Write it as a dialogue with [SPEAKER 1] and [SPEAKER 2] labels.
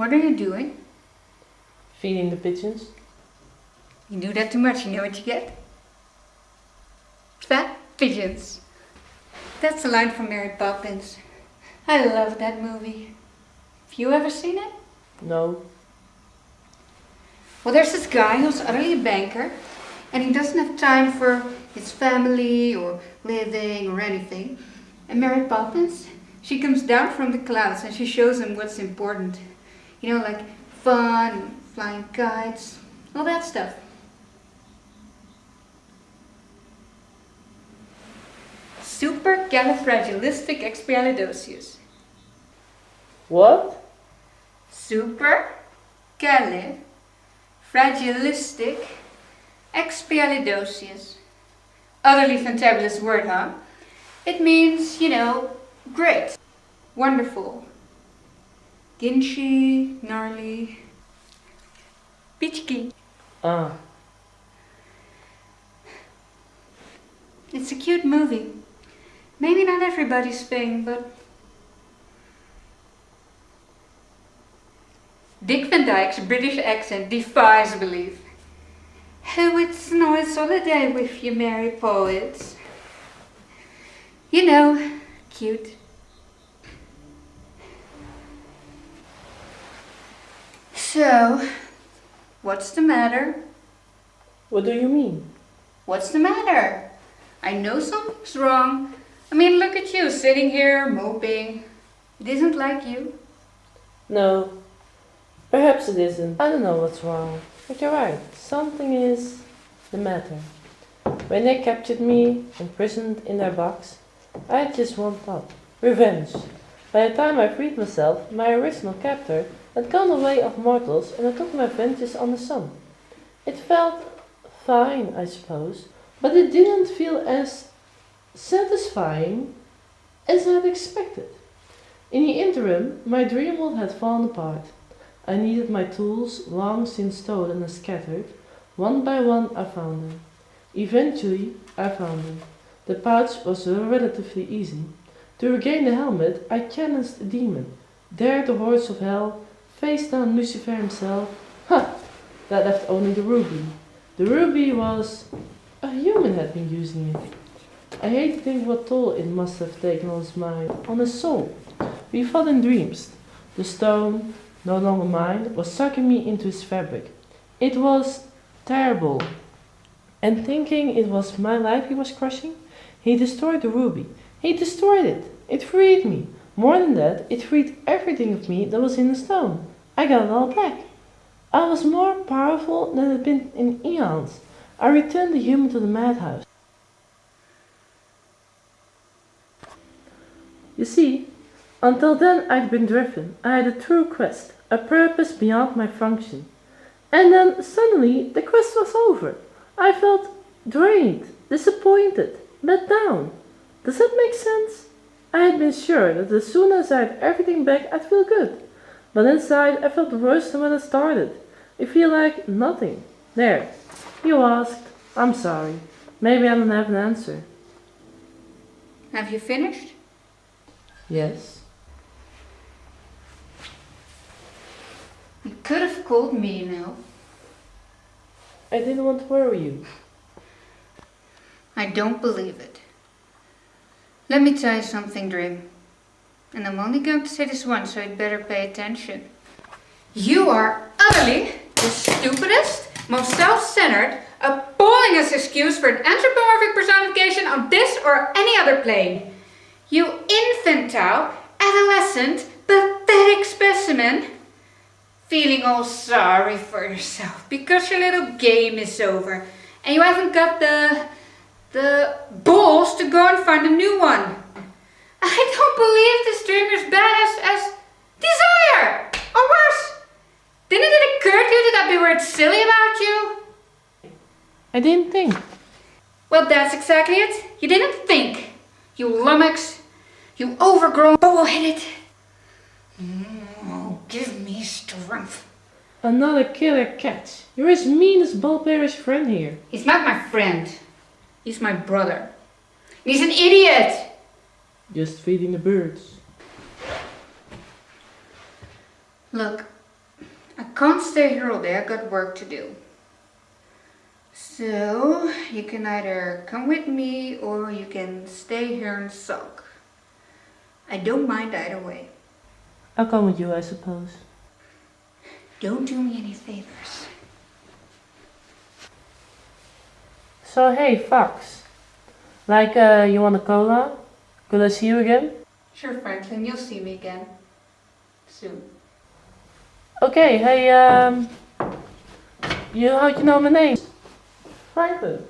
[SPEAKER 1] What are you doing?
[SPEAKER 2] Feeding the pigeons.
[SPEAKER 1] You do that too much, you know what you get? Fat pigeons. That's a line from Mary Poppins. I love that movie. Have you ever seen it?
[SPEAKER 2] No.
[SPEAKER 1] Well, there's this guy who's utterly a banker, and he doesn't have time for his family or living or anything. And Mary Poppins, she comes down from the clouds and she shows him what's important. You know, like fun, flying kites, all that stuff. Supercalifragilisticexpialidocious.
[SPEAKER 2] What?
[SPEAKER 1] Supercalifragilisticexpialidocious. Utterly fantabulous word, huh? It means, you know, great, wonderful, ginchy, gnarly, peachy.
[SPEAKER 2] Ah.
[SPEAKER 1] It's a cute movie. Maybe not everybody's thing, but Dick Van Dyke's British accent defies belief. Oh, it's a nice holiday with you, merry poets. You know, cute. So, what's the matter?
[SPEAKER 2] What do you mean?
[SPEAKER 1] What's the matter? I know something's wrong. I mean, look at you, sitting here, moping. It isn't like you.
[SPEAKER 2] No. Perhaps it isn't. I don't know what's wrong. But you're right. Something is the matter. When they captured me, imprisoned in their box, I had just one thought. Revenge. By the time I freed myself, my original captor had gone the way of mortals and I took my vengeance on the sun. It felt fine, I suppose, but it didn't feel as satisfying as I had expected. In the interim, my dream world had fallen apart. I needed my tools, long since stolen and scattered. One by one I found them. Eventually, I found them. The pouch was relatively easy. To regain the helmet, I challenged a demon, dared the hordes of hell, faced down Lucifer himself. Ha! That left only the ruby. The ruby was... a human had been using it. I hate to think what toll it must have taken on his mind, on his soul. We fought in dreams. The stone, no longer mine, was sucking me into his fabric. It was terrible. And thinking it was my life he was crushing, he destroyed the ruby. He destroyed it. It freed me. More than that, it freed everything of me that was in the stone. I got it all back. I was more powerful than I'd been in eons. I returned the human to the madhouse. You see, until then I'd been driven. I had a true quest, a purpose beyond my function. And then suddenly the quest was over. I felt drained, disappointed, let down. Does that make sense? I had been sure that as soon as I had everything back I'd feel good. But inside I felt worse than when I started. I feel like nothing. There, you asked. I'm sorry. Maybe I don't have an answer.
[SPEAKER 1] Have you finished?
[SPEAKER 2] Yes.
[SPEAKER 1] You could have called me, you know.
[SPEAKER 2] I didn't want to worry you.
[SPEAKER 1] I don't believe it. Let me tell you something, Dream. And I'm only going to say this once, so you'd better pay attention. You are utterly the stupidest, most self-centered, appallingest excuse for an anthropomorphic personification on this or any other plane. You infantile, adolescent, pathetic specimen. Feeling all sorry for yourself because your little game is over and you haven't got the balls to go and find a new one. I don't believe this dream is bad as desire, or worse. Didn't it occur to you that I'd be worried silly about you?
[SPEAKER 2] I didn't think.
[SPEAKER 1] Well, that's exactly it. You didn't think. You lummox. You overgrown, bubble-headed. Oh, give me strength.
[SPEAKER 2] Another killer catch. You're as mean as Bulberish friend here.
[SPEAKER 1] He's not my friend. He's my brother. He's an idiot.
[SPEAKER 2] Just feeding the birds.
[SPEAKER 1] Look, can't stay here all day, I got work to do. So, you can either come with me or you can stay here and sulk. I don't mind either way.
[SPEAKER 2] I'll come with you, I suppose.
[SPEAKER 1] Don't do me any favors.
[SPEAKER 2] So hey, Fox. Like, you want a cola? Could I see you again?
[SPEAKER 1] Sure, Franklin, you'll see me again. Soon.
[SPEAKER 2] Okay, hey, how'd you know my name? Franklin.